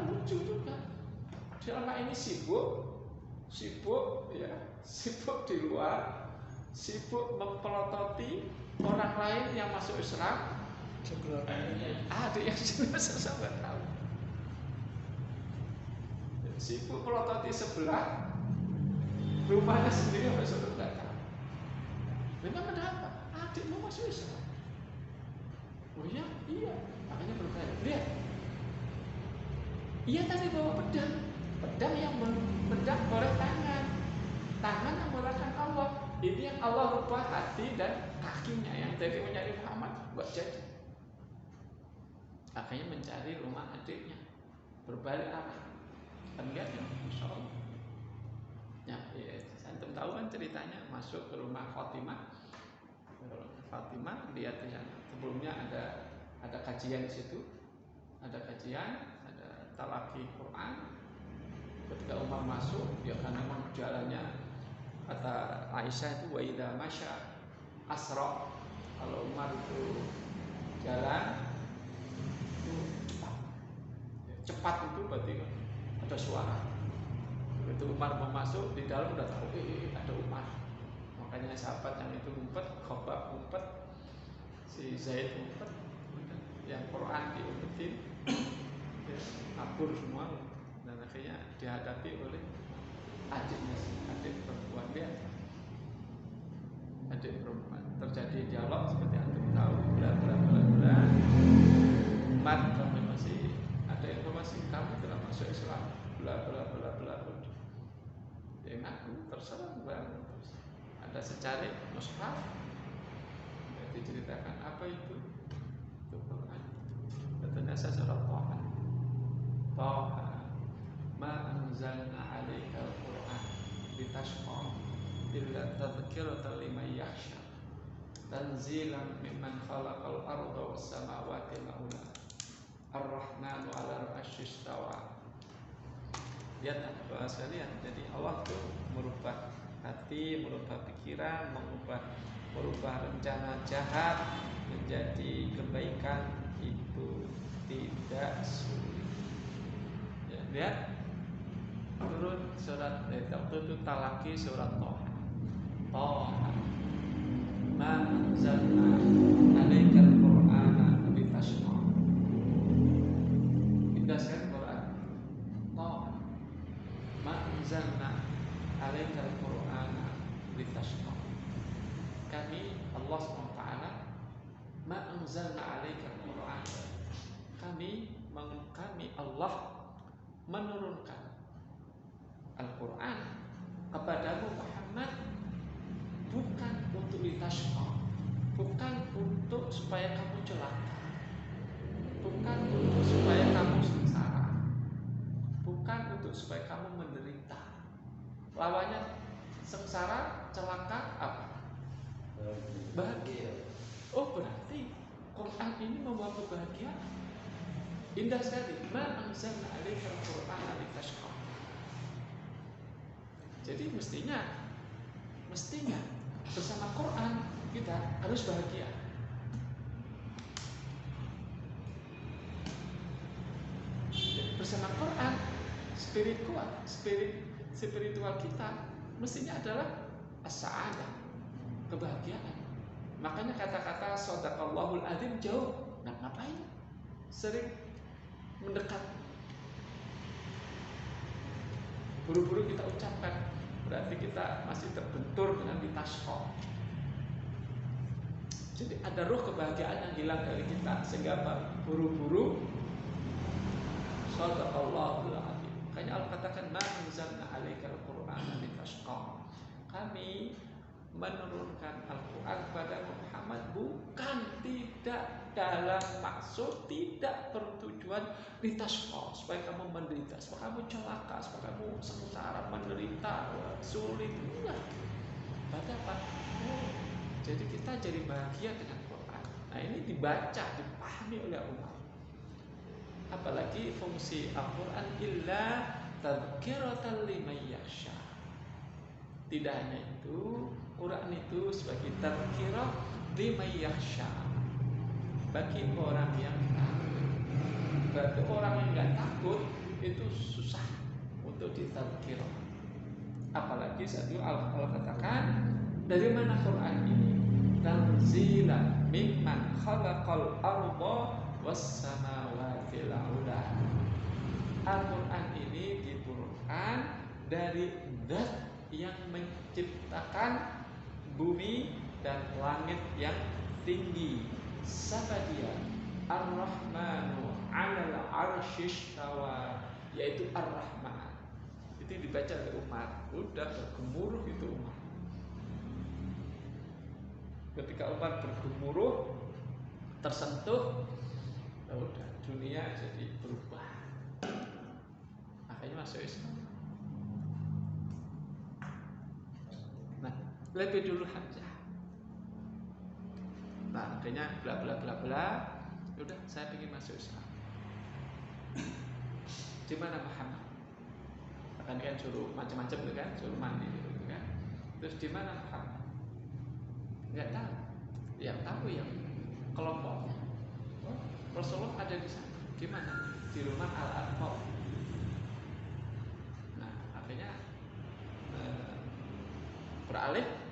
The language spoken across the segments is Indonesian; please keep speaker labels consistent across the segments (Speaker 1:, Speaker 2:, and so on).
Speaker 1: lucu juga. Selama ini sibuk ya, sibuk di luar, sibuk mempelototi orang lain yang masuk Islam. Ada yang sudah saya tahu. Sibuk pelototi sebelah, rumahnya sendiri masuk surga. Memang ada apa? Adikmu masuk Islam. Oh iya, makanya berbahaya. Lihat, ia tadi bawa pedang yang pedang boleh tangan yang bolehkan Allah. Ini yang Allah rubah hati dan kakinya yang jadi mencari Muhammad buat jadi. Akhirnya mencari rumah adiknya, berbalik arah. Kan lihat ya, Masya Allah. Ya, antum tahu kan ceritanya, masuk ke rumah Fatimah. Fatimah lihat di sana. Sebelumnya ada kajian di situ, ada talaqi Quran. Ketika Umar masuk, ya karena memang jalannya, kata Aisyah itu wa idza masya asra. Kalau Umar itu jalan itu cepat itu berarti ada suara. Begitu Umar mau masuk, di dalam udah tahu ada Umar. Makanya sahabat yang itu ngumpet, Khobab ngumpet, si Zaid ngumpet, yang Quran diumpetin, ya, kabur semua, dan akhirnya dihadapi oleh adiknya, adik perempuan dia, adik perempuan. Terjadi dialog seperti antum tahu, bla bla bla bla. Umar konfirmasi, ada informasi kamu telah masuk Islam, bla bla bla bla bla. Dia ngaku terserah banget. Ada secari mushaf, diceritakan apa itu Quran. Katanya surat Thaha, ma anzalna 'alaikal Qur'an litashqa illa tadhkiratan liman yakhsha tanzilan mimman khalaqal arda was samawati al-ula ar-rahmanu 'alal 'arsy istawa. Lihat Bapak sekalian, jadi Allah itu merubah hati, merubah pikiran, merubah rencana jahat menjadi kebaikan itu tidak sulit. Ya, lihat turun surat waktu itu talaqi surat Thaha. Ma anzalna 'alaikal Qur'ana litashqa. Indahkan Quran. Thaha. Ma anzalna 'alaikal Qur'ana litashqa. Kami Allah SWT ma anzalna 'alaikal Qur'an. Kami Allah menurunkan Al-Quran kepadamu Muhammad bukan untuk litashqa, bukan untuk supaya kamu celaka, bukan untuk supaya kamu sengsara, bukan untuk supaya kamu menderita. Lawannya sengsara, celaka, apa? Bahagia. Oh, berarti Quran ini membawa kebahagiaan. Indah sekali. Ma anzalna 'alaikal Qur'ana litashqa. Jadi mestinya bersama Quran kita harus bahagia. Bersama Quran spiritual kita mestinya adalah as-sa'adah, kebahagiaan. Makanya kata-kata shadaqallahul adzim jauh. Nah, ngapain sering mendekat, buru-buru kita ucapkan, berarti kita masih terbentur dengan litashqa. Jadi ada ruh kebahagiaan yang hilang dari kita, sehingga buru-buru shadaqallahul adzim. Makanya Allah katakan ma anzalna 'alaikal Qur'ana litashqa. Kami menurunkan Al-Quran kepada Muhammad bukan tidak dalam maksud, tidak bertujuan litashqa, supaya kamu menderita, supaya kamu celaka, supaya kamu sengsara, menderita, sulit. Enggak. Pada apa? Jadi kita jadi bahagia dengan Quran. Nah, ini dibaca, dipahami oleh umat. Apalagi fungsi Al-Quran illa tadhkiratan liman yakhsha. Tidak hanya itu, Quran itu sebagai tadhkirah liman yakhsha, bagi orang yang takut. Berarti orang yang nggak takut itu susah untuk ditazkirah. Apalagi satu Allah katakan, dari mana Quran ini? Tanzilan mimman khalaqal arda was samawati ula. Al-Quran ini diturunkan dari zat yang menciptakan bumi dan langit yang tinggi. Siapa dia? Ar-Rahmanu 'alal 'arsyistawa, yaitu Ar-Rahman. Itu dibaca oleh Umar, udah bergemuruh itu Umar. Ketika Umar bergemuruh, tersentuh, udah dunia jadi berubah. Makanya masuk Islam. Nah, lebih dulu Hamzah. Nah, akhirnya bla bla bla bla. Udah, saya ingin masuk Islam. Di mana Muhammad? Akan kan suruh macam-macam tuh kan, suruh mandi gitu kan. Terus di mana Muhammad? Enggak tahu. Yang tahu yang kelompoknya. Oh, Rasulullah ada di sana. Di mana? Di rumah Al-Arqam. Nah, akhirnya beralih.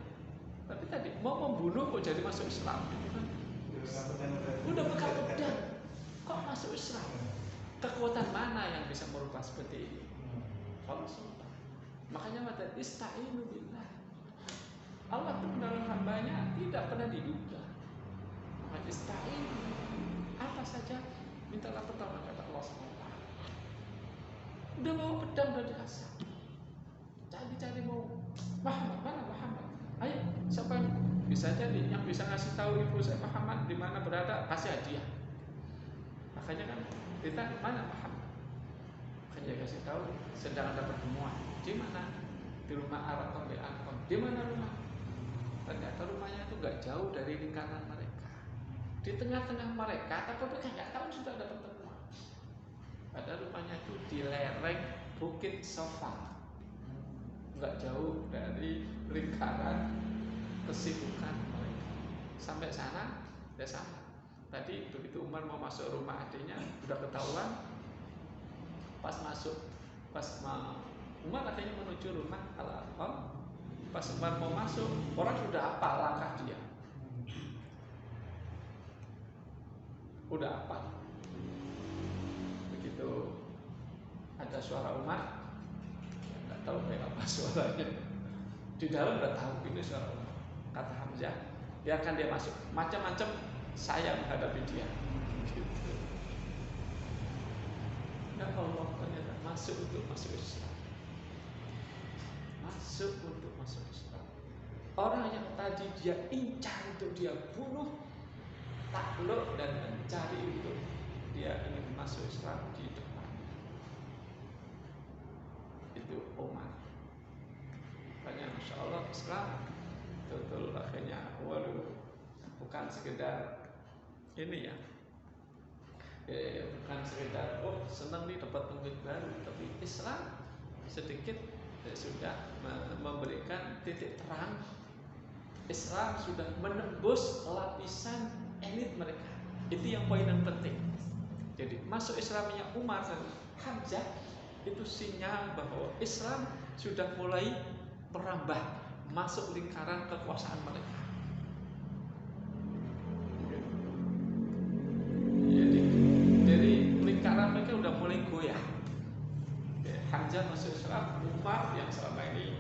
Speaker 1: Tapi tadi mau membunuh kok jadi masuk Islam gitu kan? Udah pegang pedang, kok masuk Islam? Kekuatan mana yang bisa merubah seperti ini? Allah SWT. Makanya mata ista'inu billah. Allah itu dalam hambanya tidak pernah diduga. Maka ista'inu, apa saja mintalah pertolongan kata Allah SWT. Udah mau pedang udah diasah. Cari-cari mau Muhammad, mana Muhammad? Ayo, siapa yang bisa jadi yang bisa ngasih tahu ibu saya Muhammad di mana berada, kasih hadiah. Makanya kan kita mana Muhammad? Makanya kasih tahu sedang ada pertemuan. Di mana? Di rumah Al-Arqam bin Arqam. Di mana rumah? Ternyata rumahnya itu nggak jauh dari lingkaran mereka. Di tengah-tengah mereka, tapi mereka nggak tahu sudah ada pertemuan. Padahal rumahnya itu di lereng Bukit Safa, nggak jauh dari lingkaran kesibukan mereka. Sampai sana, ya sama. Tadi begitu Umar mau masuk rumah adiknya, sudah ketahuan. Pas masuk, Umar katanya menuju rumah Al-Arqam. Pas Umar mau masuk, orang sudah hafal langkah dia. Udah hafal. Begitu ada suara Umar, nggak tahu kayak apa suaranya. Di dalam udah tahu ini suara Umar. Kata Hamzah, biarkan dia masuk. Macam-macam saya menghadapi dia. Gitu. Ya Allah, ternyata masuk untuk masuk Islam. Masuk untuk masuk Islam. Orang yang tadi dia incar untuk dia bunuh, takluk dan mencari untuk dia ingin masuk Islam di depan. Itu Umar. Banyak Masya Allah Islam betul akhirnya waduh, bukan sekedar ini ya, bukan sekedar senang nih dapat pengikut baru, tapi Islam sedikit sudah memberikan titik terang. Islam sudah menembus lapisan elit mereka. Itu yang poin yang penting. Jadi masuk Islamnya Umar dan Hamzah itu sinyal bahwa Islam sudah mulai merambah masuk lingkaran kekuasaan mereka. Jadi dari lingkaran mereka sudah mulai goyah. Hamzah masuk Islam, Umar yang selama ini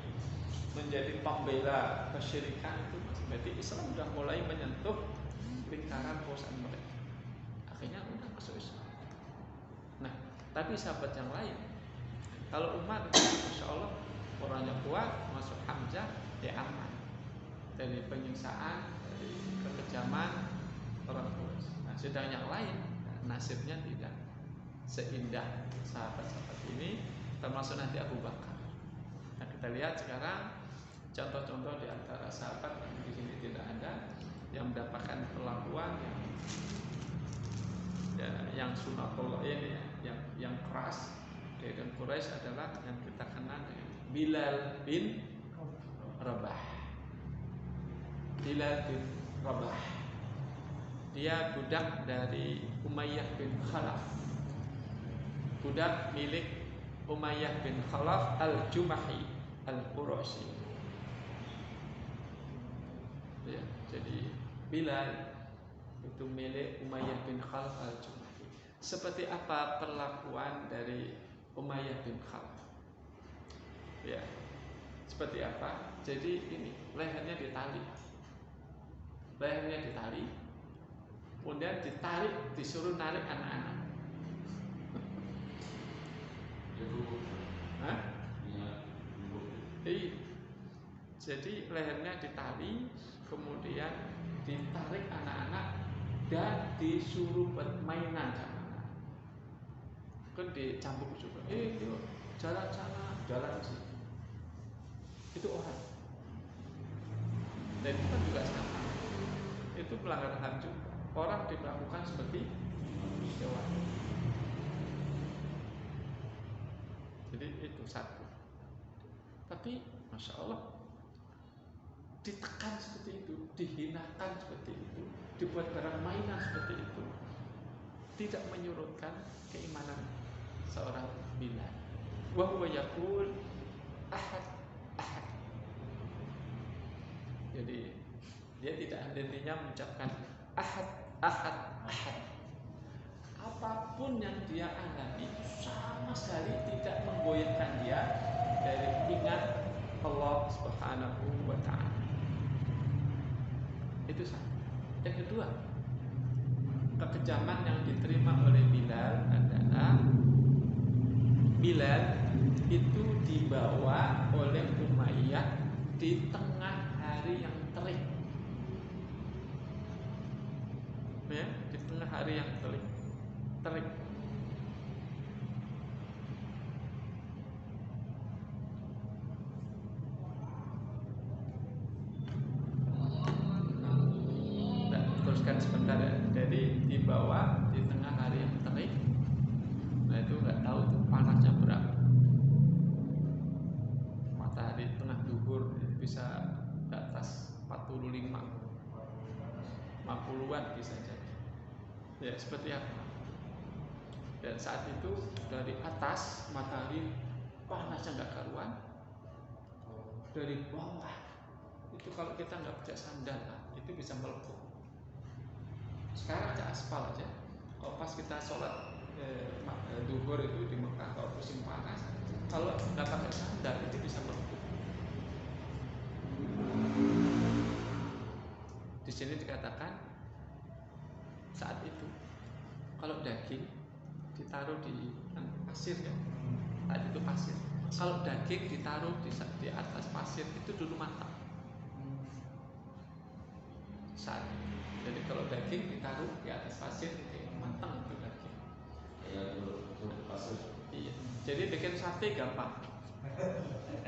Speaker 1: menjadi pembela kesyirikan itu, berarti Islam sudah mulai menyentuh lingkaran kekuasaan mereka. Akhirnya udah masuk Islam. Nah, tapi sahabat yang lain, kalau Umar, Masya Allah, orangnya kuat, masuk Hamzah, dia aman dari penyiksaan, dari kekejaman orang Quraisy. Nah, sedang yang lain, nasibnya tidak seindah sahabat-sahabat ini, termasuk nanti Abu Bakar. Nah, kita lihat sekarang contoh-contoh di antara sahabat yang di sini tidak ada yang mendapatkan perlakuan yang sunatullah ini yang keras dari Quraisy adalah yang kita kenal dengan Bilal bin Rabah. Bilal bin Rabah, dia budak dari Umayyah bin Khalaf, budak milik Umayyah bin Khalaf al-Jumahi al-Qurashi. Ya, jadi Bilal itu milik Umayyah bin Khalaf al-Jumahi. Seperti apa perlakuan dari Umayyah bin Khalaf? Ya, seperti apa? Jadi ini lehernya ditali, kemudian ditarik, disuruh narik anak-anak. Hah? Iya. Jadi lehernya ditali, kemudian ditarik anak-anak dan disuruh bermainan sama anak. Kan dicambuk juga. Yuk, jalan sana, jalan sini. Itu orang. Dan itu kan juga sama. Itu pelanggaran HAM juga. Orang diperlakukan seperti hewan. Jadi itu satu. Tapi Masya Allah, ditekan seperti itu, dihinakan seperti itu, dibuat barang mainan seperti itu, tidak menyurutkan keimanan seorang Bilal. Wa huwa yaqul ahad ahad. Jadi dia tidak henti-hentinya mengucapkan ahad ahad ahad. Apapun yang dia alami sama sekali tidak menggoyahkan dia dari ingat Allah Subhanahu wa ta'ala. Itu satu. Yang kedua, kekejaman yang diterima oleh Bilal adalah Bilal itu dibawa oleh Umayyah di tengah hari yang terik. Ya, di tengah hari yang terik. Teruskan sebentar ya. Jadi dibawa di tengah hari yang terik. Nah itu nggak tahu tuh panasnya berapa. Matahari tengah duhur bisa di atas 45, 50-an bisa jadi. Ya seperti apa? Dan saat itu dari atas matahari panasnya nggak karuan. Dari bawah itu kalau kita nggak pakai sandal itu bisa melepuh. Sekarang aja aspal aja. Kalau pas kita sholat duhur itu di Mekah kalau musim panas, kalau nggak pakai sandal itu bisa melepuh. Di sini dikatakan saat itu kalau daging ditaruh di pasir ya, saat itu pasir. Kalau daging ditaruh di atas pasir itu dulu matang. Saat itu. Jadi kalau daging ditaruh di atas pasir itu matang itu daging. Iya. Jadi bikin sate gampang.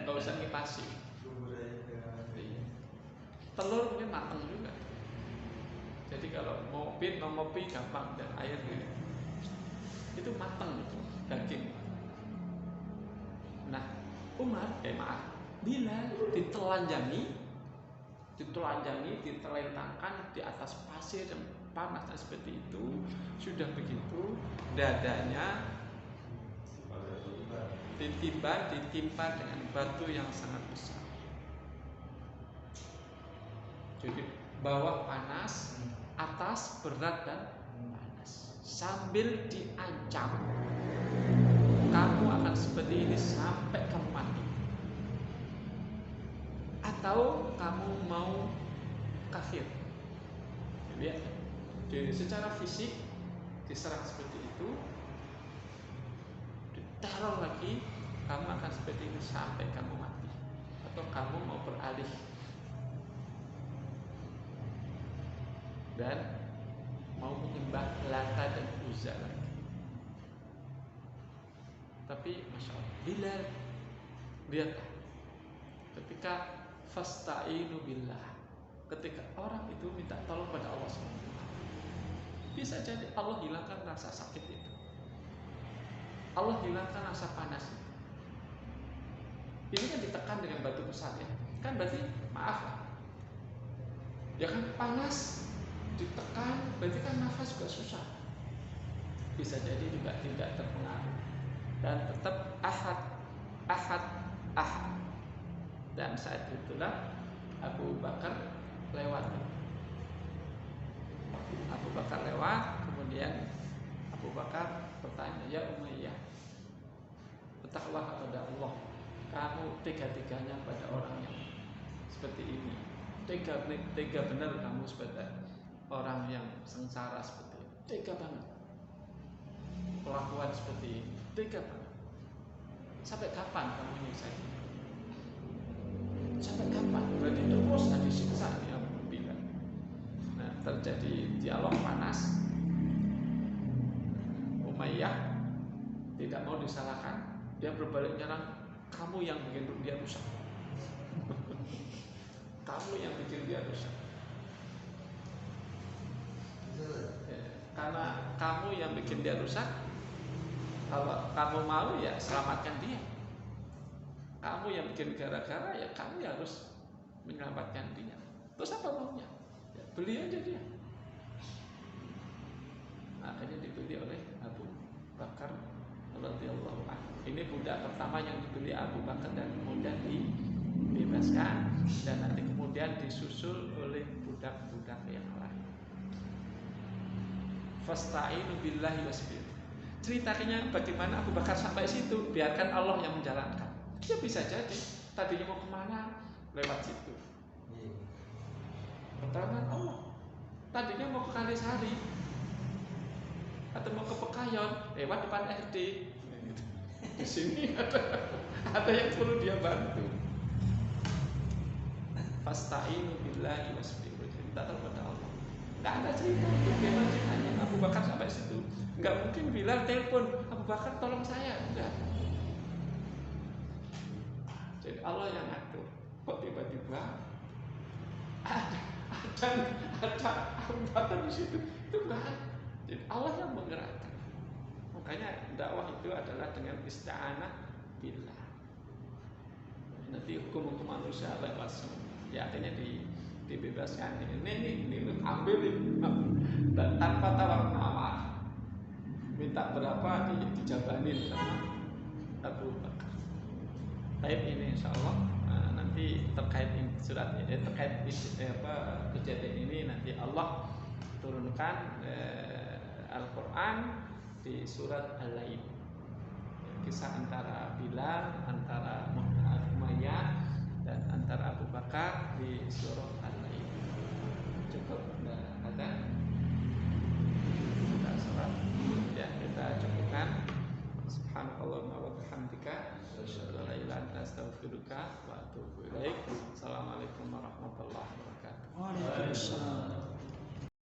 Speaker 1: Nggak usah ngipasi. Iya. Telur mungkin matang juga. Jadi kalau mau ngopi gampang dan air itu matang itu daging. Nah, Bilal ditelentangkan di atas pasir yang panas dan seperti itu. Sudah begitu dadanya ditimpa dengan batu yang sangat besar. Jadi bawah panas, atas berat dan panas. Sambil diancam, kamu akan seperti ini sampai kamu mati. Atau kamu mau kafir. Lihat, jadi secara fisik diserang seperti itu, diteror lagi, kamu akan seperti ini sampai kamu mati. Atau kamu mau beralih dan mau menyembah Lata dan Uzza lagi. Tapi Masya Allah, Bilal lihatlah ketika fasta'inu billah, ketika orang itu minta tolong pada Allah SWT, bisa jadi Allah hilangkan rasa sakit itu, Allah hilangkan rasa panas itu. Ini kan ditekan dengan batu besar ya, kan berarti maaf lah ya kan, panas ditekan berarti kan nafas juga susah. Bisa jadi juga tidak terpengaruh. dan tetap ahad, ahad, ahad. Dan saat itulah Abu Bakar lewat. Abu Bakar lewat, kemudian Abu Bakar bertanya, ya Umayyah, bertakwalah kepada Allah. Kamu tega-teganya pada orang yang seperti ini. Tega benar kamu sebagai orang yang sengsara seperti ini. Tega banget. Perlakuan seperti ini. Tega banget. Sampai kapan kamu nyiksa ini? Sampai kapan? Berarti terus ada siksa yang bilang. Nah, terjadi dialog panas. Umayyah tidak mau disalahkan, dia berbalik nyerang, kamu yang bikin dia rusak. Kamu yang bikin dia rusak. Karena kamu yang bikin dia rusak, kalau kamu mau ya selamatkan dia. Kamu yang bikin gara-gara, ya kamu yang harus menyelamatkan dia. Terus apa maunya? Ya, beli aja dia. Akhirnya dibeli oleh Abu Bakar radhiyallahu anhu. Ini budak pertama yang dibeli Abu Bakar dan kemudian dibebaskan, dan nanti kemudian disusul oleh budak-budak yang lain. Fasta'inu billahi wasbir. Ceritanya bagaimana Abu Bakar sampai situ, biarkan Allah yang menjalankan. Ya bisa jadi tadinya mau kemana, lewat situ. Pertolongan Allah. Tadinya mau ke Kalisari atau mau ke Pekayon, lewat depan RD. Di sini ada yang perlu dia bantu. Fasta'inu billahi wasbir. Minta kepada Allah. Enggak ada cerita itu, bagaimana ceritanya Abu Bakar sampai situ. Enggak mungkin Bilal telepon, Abu Bakar tolong saya, enggak. Jadi Allah yang ngatur. Kok tiba-tiba ada Abu Bakar di situ, itu enggak ada. Jadi Allah yang menggerakkan. Makanya dakwah itu adalah dengan isti'anah billah. Nanti hukum manusia lewat semua. Ya akhirnya dibebaskan. Ini ambil dan tanpa tawar menawar. Minta berapa dijabanin sama Abu Bakar. Baik, ini insyaallah nanti terkait surat ini, terkait kejadian ini nanti Allah turunkan Al-Quran di surat Al-Lail. Kisah antara Bilal, antara Umayyah, dan antara Abu Bakar di surat Al-Lail. Cukup ada kita sholat ya, kita cukupkan. Subhanakallahumma wa bihamdika asyhadu an la ilaha illa anta astaghfiruka wa atubu ilaik. Assalamualaikum warahmatullahi wabarakatuh.
Speaker 2: Waalaikumsalam.